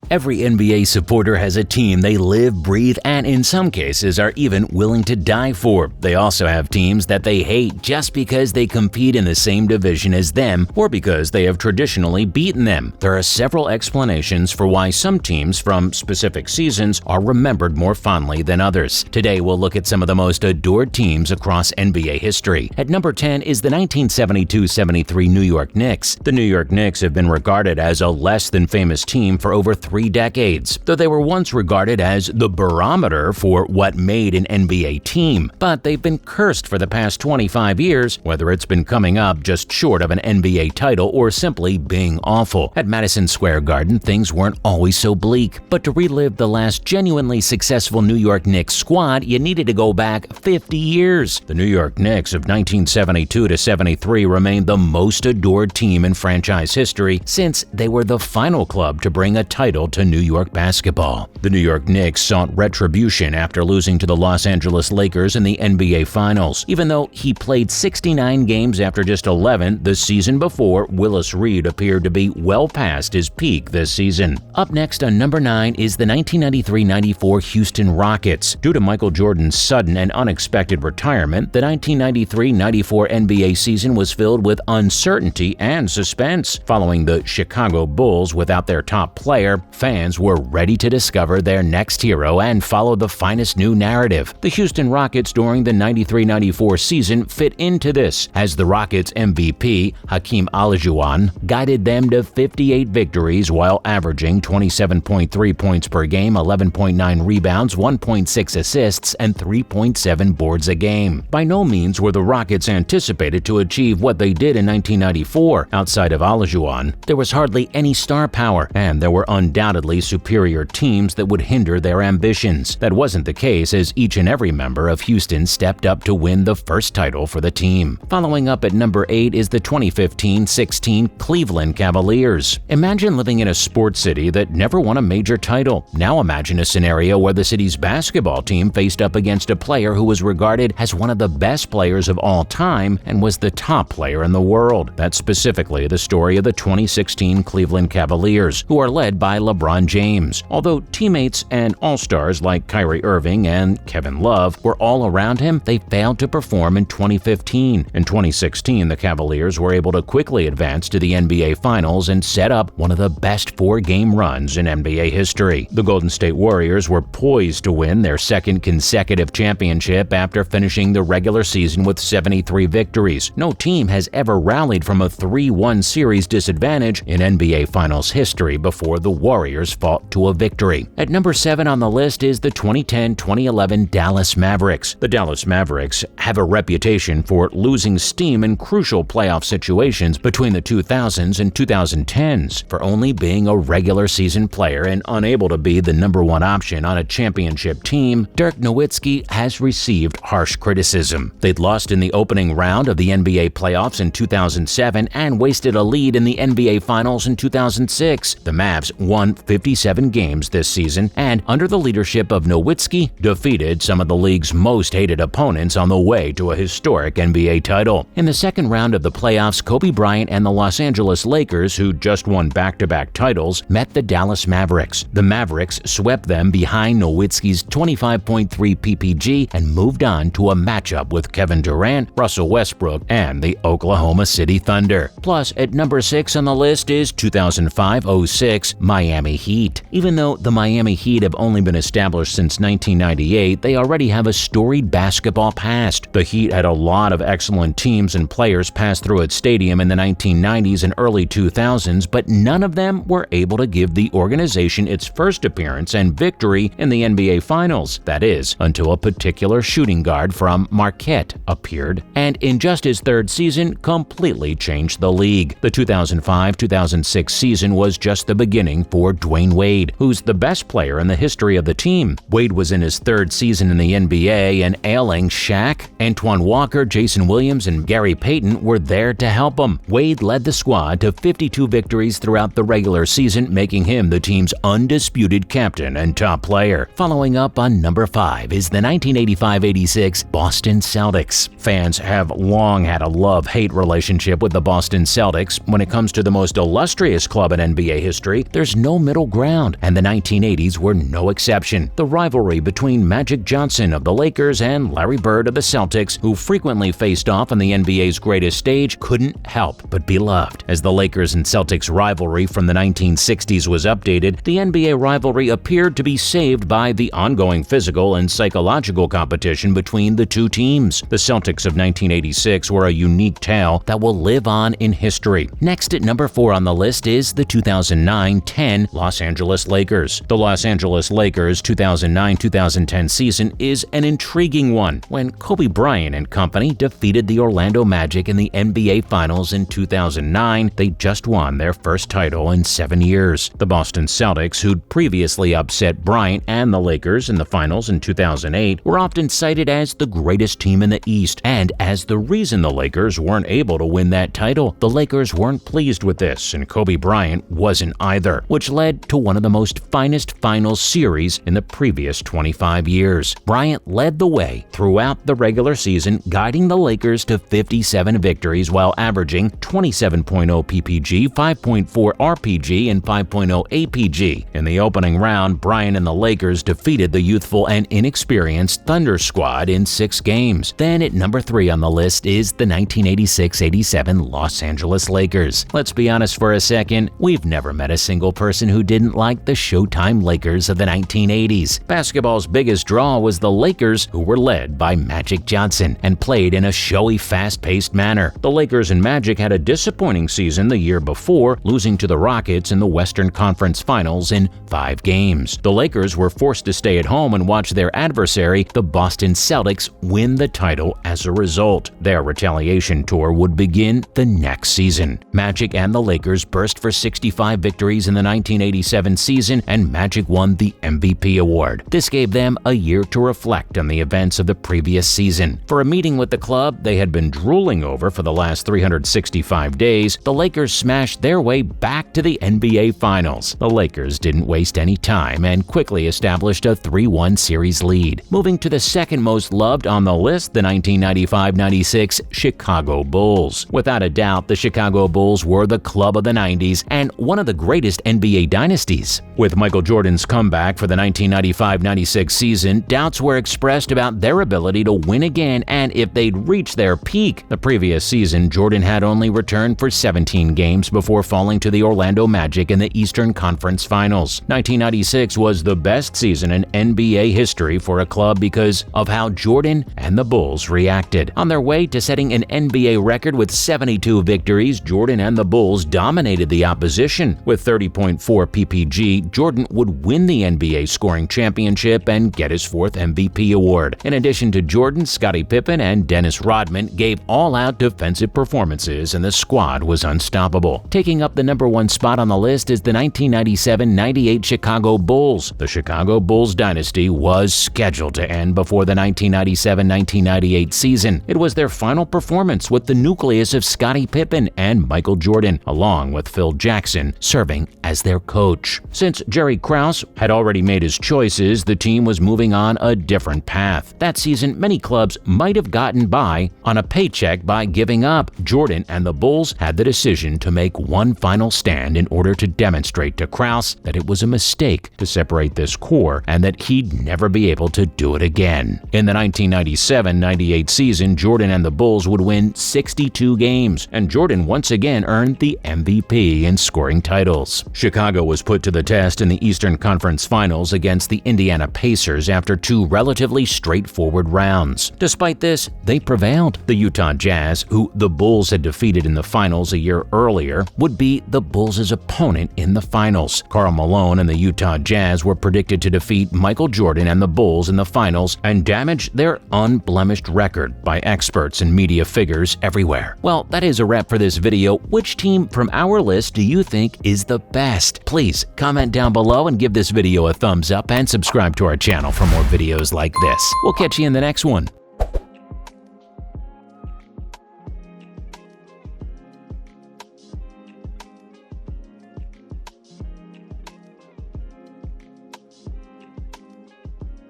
Every NBA supporter has a team they live, breathe, and in some cases are even willing to die for. They also have teams that they hate just because they compete in the same division as them or because they have traditionally beaten them. There are several explanations for why some teams from specific seasons are remembered more fondly than others. Today we'll look at some of the most adored teams across NBA history. At number 10 is the 1972-73 New York Knicks. The New York Knicks have been regarded as a less-than-famous team for over 3 decades, though they were once regarded as the barometer for what made an NBA team. But they've been cursed for the past 25 years, whether it's been coming up just short of an NBA title or simply being awful. At Madison Square Garden, things weren't always so bleak, but to relive the last genuinely successful New York Knicks squad, you needed to go back 50 years. The New York Knicks of 1972-73 remained the most adored team in franchise history since they were the final club to bring a title to New York basketball. The New York Knicks sought retribution after losing to the Los Angeles Lakers in the NBA Finals. Even though he played 69 games after just 11 the season before, Willis Reed appeared to be well past his peak this season. Up next on number 9 is the 1993-94 Houston Rockets. Due to Michael Jordan's sudden and unexpected retirement, the 1993-94 NBA season was filled with uncertainty and suspense. Following the Chicago Bulls without their top player, fans were ready to discover their next hero and follow the finest new narrative. The Houston Rockets during the 93-94 season fit into this, as the Rockets' MVP, Hakeem Olajuwon, guided them to 58 victories while averaging 27.3 points per game, 11.9 rebounds, 1.6 assists, and 3.7 boards a game. By no means were the Rockets anticipated to achieve what they did in 1994. Outside of Olajuwon, there was hardly any star power, and there were undoubtedly superior teams that would hinder their ambitions. That wasn't the case, as each and every member of Houston stepped up to win the first title for the team. Following up at number 8 is the 2015-16 Cleveland Cavaliers. Imagine living in a sports city that never won a major title. Now imagine a scenario where the city's basketball team faced up against a player who was regarded as one of the best players of all time and was the top player in the world. That's specifically the story of the 2016 Cleveland Cavaliers, who are led by LeBron James. Although teammates and all-stars like Kyrie Irving and Kevin Love were all around him, they failed to perform in 2015. In 2016, the Cavaliers were able to quickly advance to the NBA Finals and set up one of the best 4-game runs in NBA history. The Golden State Warriors were poised to win their second consecutive championship after finishing the regular season with 73 victories. No team has ever rallied from a 3-1 series disadvantage in NBA Finals history before the Warriors fought to a victory. At number 7 on the list is the 2010-2011 Dallas Mavericks. The Dallas Mavericks have a reputation for losing steam in crucial playoff situations between the 2000s and 2010s, for only being a regular season player and unable to be the number 1 option on a championship team. Dirk Nowitzki has received harsh criticism. They'd lost in the opening round of the NBA playoffs in 2007 and wasted a lead in the NBA Finals in 2006. The Mavs won 57 games this season and, under the leadership of Nowitzki, defeated some of the league's most hated opponents on the way to a historic NBA title. In the second round of the playoffs, Kobe Bryant and the Los Angeles Lakers, who just won back-to-back titles, met the Dallas Mavericks. The Mavericks swept them behind Nowitzki's 25.3 PPG and moved on to a matchup with Kevin Durant, Russell Westbrook, and the Oklahoma City Thunder. Plus, at number 6 on the list is 2005-06 Miami Heat. Even though the Miami Heat have only been established since 1998, they already have a storied basketball past. The Heat had a lot of excellent teams and players pass through its stadium in the 1990s and early 2000s, but none of them were able to give the organization its first appearance and victory in the NBA Finals. That is, until a particular shooting guard from Marquette appeared, and in just his third season, completely changed the league. The 2005-2006 season was just the beginning for Dwayne Wade, who's the best player in the history of the team. Wade was in his third season in the NBA, and ailing Shaq, Antoine Walker, Jason Williams, and Gary Payton were there to help him. Wade led the squad to 52 victories throughout the regular season, making him the team's undisputed captain and top player. Following up on number 5 is the 1985-86 Boston Celtics. Fans have long had a love-hate relationship with the Boston Celtics. When it comes to the most illustrious club in NBA history, there's no no middle ground, and the 1980s were no exception. The rivalry between Magic Johnson of the Lakers and Larry Bird of the Celtics, who frequently faced off on the NBA's greatest stage, couldn't help but be loved. As the Lakers and Celtics rivalry from the 1960s was updated, the NBA rivalry appeared to be saved by the ongoing physical and psychological competition between the two teams. The Celtics of 1986 were a unique tale that will live on in history. Next at number 4 on the list is the 2009-10 Los Angeles Lakers. The Los Angeles Lakers 2009-2010 season is an intriguing one when Kobe Bryant and company defeated the Orlando Magic in the NBA Finals in 2009. They just won their first title in 7 years. The Boston Celtics, who'd previously upset Bryant and the Lakers in the finals in 2008, were often cited as the greatest team in the East and as the reason the Lakers weren't able to win that title. The Lakers weren't pleased with this, and Kobe Bryant wasn't either, which led to one of the most finest finals series in the previous 25 years. Bryant led the way throughout the regular season, guiding the Lakers to 57 victories while averaging 27.0 PPG, 5.4 RPG, and 5.0 APG. In the opening round, Bryant and the Lakers defeated the youthful and inexperienced Thunder squad in 6 games. Then at number 3 on the list is the 1986-87 Los Angeles Lakers. Let's be honest for a second, we've never met a single person who didn't like the Showtime Lakers of the 1980s. Basketball's biggest draw was the Lakers, who were led by Magic Johnson and played in a showy, fast-paced manner. The Lakers and Magic had a disappointing season the year before, losing to the Rockets in the Western Conference Finals in 5 games. The Lakers were forced to stay at home and watch their adversary, the Boston Celtics, win the title as a result. Their retaliation tour would begin the next season. Magic and the Lakers burst for 65 victories in the 1987 season, and Magic won the MVP award. This gave them a year to reflect on the events of the previous season. For a meeting with the club they had been drooling over for the last 365 days, the Lakers smashed their way back to the NBA Finals. The Lakers didn't waste any time and quickly established a 3-1 series lead. Moving to the second most loved on the list, the 1995-96 Chicago Bulls. Without a doubt, the Chicago Bulls were the club of the 90s and one of the greatest NBA dynasties. With Michael Jordan's comeback for the 1995-96 season, doubts were expressed about their ability to win again and if they'd reach their peak. The previous season, Jordan had only returned for 17 games before falling to the Orlando Magic in the Eastern Conference Finals. 1996 was the best season in NBA history for a club because of how Jordan and the Bulls reacted. On their way to setting an NBA record with 72 victories, Jordan and the Bulls dominated the opposition. With 30.4 PPG, Jordan would win the NBA scoring championship and get his 4th MVP award. In addition to Jordan, Scottie Pippen and Dennis Rodman gave all-out defensive performances, and the squad was unstoppable. Taking up the number 1 spot on the list is the 1997-98 Chicago Bulls. The Chicago Bulls dynasty was scheduled to end before the 1997-1998 season. It was their final performance with the nucleus of Scottie Pippen and Michael Jordan, along with Phil Jackson, serving as their coach. Since Jerry Krause had already made his choices, the team was moving on a different path. That season, many clubs might have gotten by on a paycheck by giving up. Jordan and the Bulls had the decision to make one final stand in order to demonstrate to Krause that it was a mistake to separate this core and that he'd never be able to do it again. In the 1997-98 season, Jordan and the Bulls would win 62 games, and Jordan once again earned the MVP in scoring titles. Chicago was put to the test in the Eastern Conference Finals against the Indiana Pacers after 2 relatively straightforward rounds. Despite this, they prevailed. The Utah Jazz, who the Bulls had defeated in the finals a year earlier, would be the Bulls' opponent in the finals. Karl Malone and the Utah Jazz were predicted to defeat Michael Jordan and the Bulls in the finals and damage their unblemished record by experts and media figures everywhere. Well, that is a wrap for this video. Which team from our list do you think is the best? Please comment down below and give this video a thumbs up and subscribe to our channel for more videos like this. We'll catch you in the next one.